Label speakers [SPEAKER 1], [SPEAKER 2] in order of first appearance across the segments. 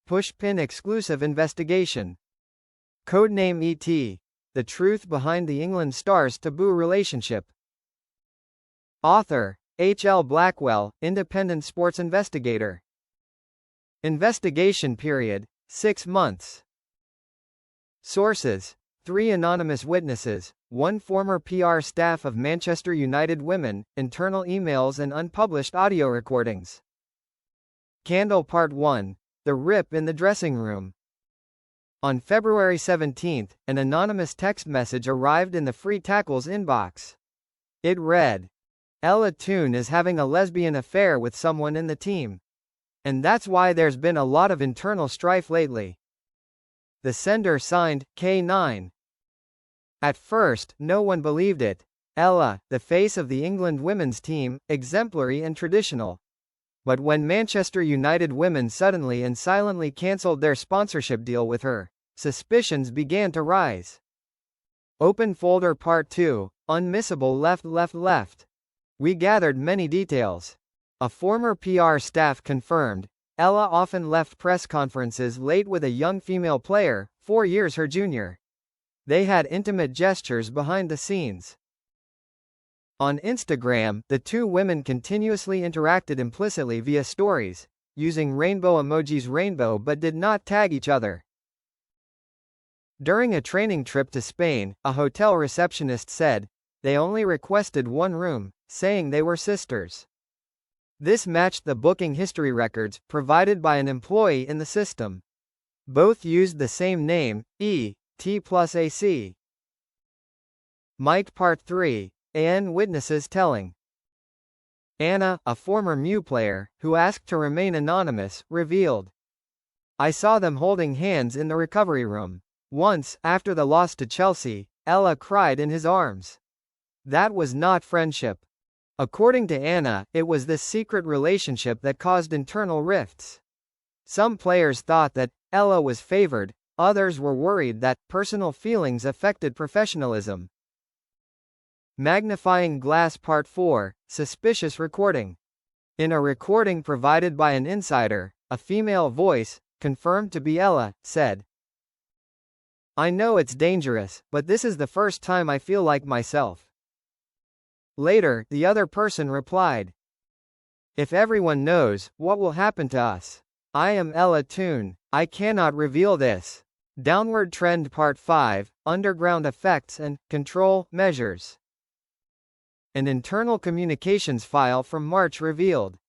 [SPEAKER 1] Pushpin exclusive investigation. Codename ET. The truth behind the England star's taboo relationship. Author, H.L. Blackwell, independent sports investigator. Investigation period, 6 months. Sources: 3 anonymous witnesses, 1 former PR staff of Manchester United Women, internal emails and unpublished audio recordings. Candle Part 1. The Rip in the Dressing Room. On February 17, an anonymous text message arrived in the Free Tackles inbox. It read, "Ella Toone is having a lesbian affair with someone in the team. And that's why there's been a lot of internal strife lately." The sender signed, K9. At first, no one believed it. Ella, the face of the England women's team, exemplary and traditional. But when Manchester United Women suddenly and silently cancelled their sponsorship deal with her, suspicions began to rise. Open folder Part 2, Unmissable left. We gathered many details. A former PR staff confirmed, Ella often left press conferences late with a young female player, 4 years her junior. They had intimate gestures behind the scenes. On Instagram, the 2 women continuously interacted implicitly via stories, using rainbow emojis but did not tag each other. During a training trip to Spain, a hotel receptionist said, they only requested 1 room, saying they were sisters. This matched the booking history records, provided by an employee in the system. Both used the same name, E.T+AC. Mike Part 3. AN witnesses telling. Anna, a former MU player, who asked to remain anonymous, revealed, I saw them holding hands in the recovery room. Once, after the loss to Chelsea, Ella cried in his arms. That was not friendship. According to Anna, it was this secret relationship that caused internal rifts. Some players thought that Ella was favored, others were worried that personal feelings affected professionalism. Magnifying Glass Part 4, Suspicious Recording. In a recording provided by an insider, a female voice, confirmed to be Ella, said, I know it's dangerous, but this is the first time I feel like myself. Later, the other person replied, If everyone knows, what will happen to us? I am Ella Toone. I cannot reveal this. Downward Trend Part 5, Underground Effects and Control Measures. An internal communications file from March revealed.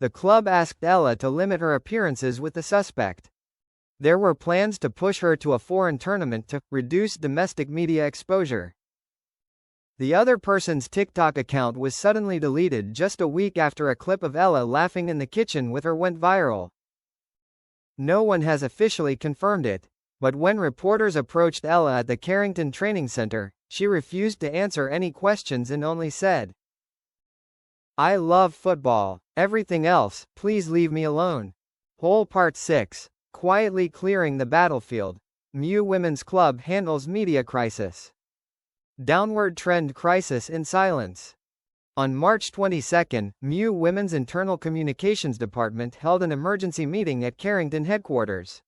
[SPEAKER 1] The club asked Ella to limit her appearances with the suspect. There were plans to push her to a foreign tournament to reduce domestic media exposure. The other person's TikTok account was suddenly deleted just a week after a clip of Ella laughing in the kitchen with her went viral. No one has officially confirmed it, but when reporters approached Ella at the Carrington Training Center, she refused to answer any questions and only said, I love football. Everything else, please leave me alone. Whole Part 6, Quietly Clearing the Battlefield. MU Women's Club handles media crisis. Downward Trend Crisis in Silence. On March 22, MU Women's Internal Communications Department held an emergency meeting at Carrington headquarters.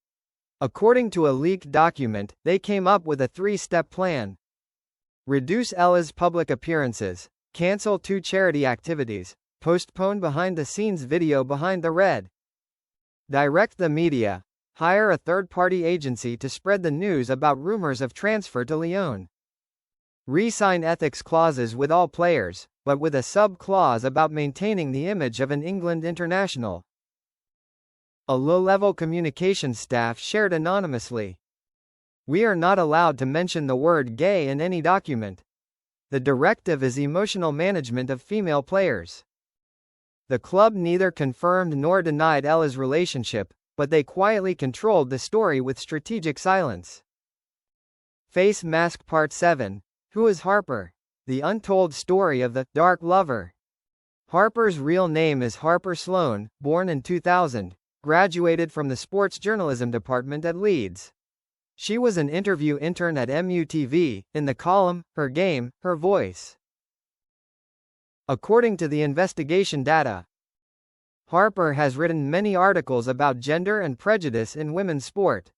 [SPEAKER 1] According to a leaked document, they came up with a 3-step plan. Reduce Ella's public appearances, cancel 2 charity activities, postpone behind-the-scenes video behind the red. Direct the media, hire a third-party agency to spread the news about rumors of transfer to Lyon. Re-sign ethics clauses with all players, but with a sub-clause about maintaining the image of an England international. A low-level communications staff shared anonymously. We are not allowed to mention the word gay in any document. The directive is emotional management of female players. The club neither confirmed nor denied Ella's relationship, but they quietly controlled the story with strategic silence. Face Mask Part 7. Who is Harper? The untold story of the dark lover. Harper's real name is Harper Sloan, born in 2000, graduated from the sports journalism department at Leeds. She was an interview intern at MUTV, in the column, Her Game, Her Voice. According to the investigation data, Harper has written many articles about gender and prejudice in women's sport.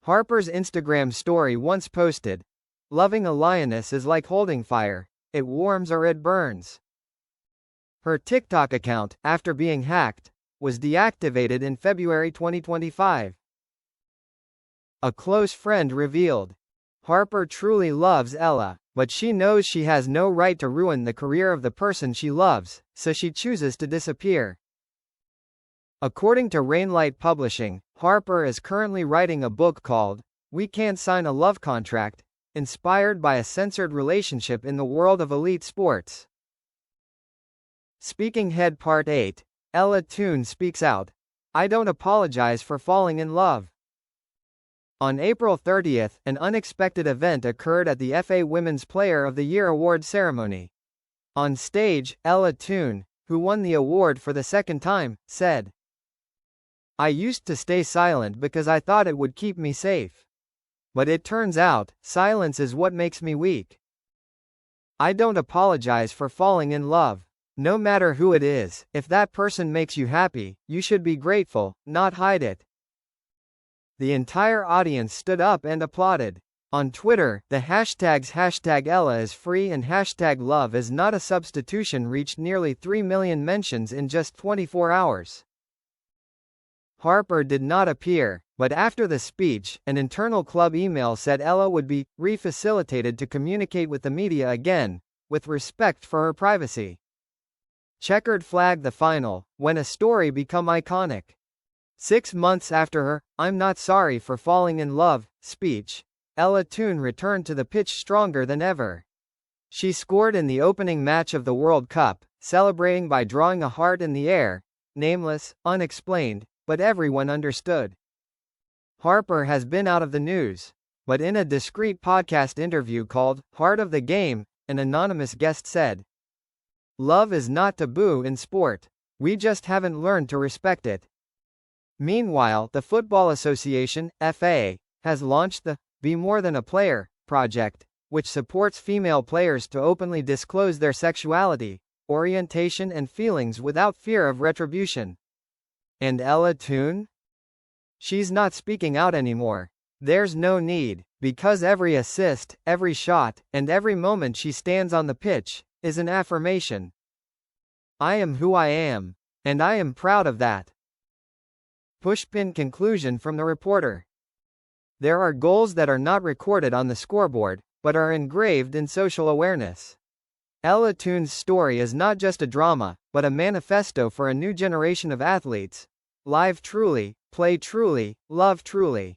[SPEAKER 1] Harper's Instagram story once posted, "Loving a lioness is like holding fire. It warms or it burns." Her TikTok account, after being hacked, was deactivated in February 2025. A close friend revealed, Harper truly loves Ella, but she knows she has no right to ruin the career of the person she loves, so she chooses to disappear. According to Rainlight Publishing, Harper is currently writing a book called We Can't Sign a Love Contract, inspired by a censored relationship in the world of elite sports. Speaking Head Part 8, Ella Toone speaks out, "I don't apologize for falling in love." On April 30th, an unexpected event occurred at the FA Women's Player of the Year award ceremony. On stage, Ella Toone, who won the award for the second time, said, "I used to stay silent because I thought it would keep me safe. But it turns out, silence is what makes me weak. I don't apologize for falling in love. No matter who it is, if that person makes you happy, you should be grateful, not hide it." The entire audience stood up and applauded. On Twitter, the hashtags #EllaIsFree and #LoveIsNot a substitution reached nearly 3 million mentions in just 24 hours. Harper did not appear, but after the speech, an internal club email said Ella would be refacilitated to communicate with the media again, with respect for her privacy. Checkered flag the final, when a story become iconic. 6 months after her "I'm not sorry for falling in love" speech, Ella Toone returned to the pitch stronger than ever. She scored in the opening match of the World Cup, celebrating by drawing a heart in the air, nameless, unexplained, but everyone understood. Harper has been out of the news, but in a discreet podcast interview called Heart of the Game, an anonymous guest said, "Love is not taboo in sport. We just haven't learned to respect it." Meanwhile, the Football Association, FA, has launched the Be More Than a Player project, which supports female players to openly disclose their sexuality, orientation and feelings without fear of retribution. And Ella Toone? She's not speaking out anymore. There's no need, because every assist, every shot, and every moment she stands on the pitch is an affirmation. "I am who I am. And I am proud of that." Pushpin conclusion from the reporter. There are goals that are not recorded on the scoreboard, but are engraved in social awareness. Ella Toone's story is not just a drama, but a manifesto for a new generation of athletes. Live truly, play truly, love truly.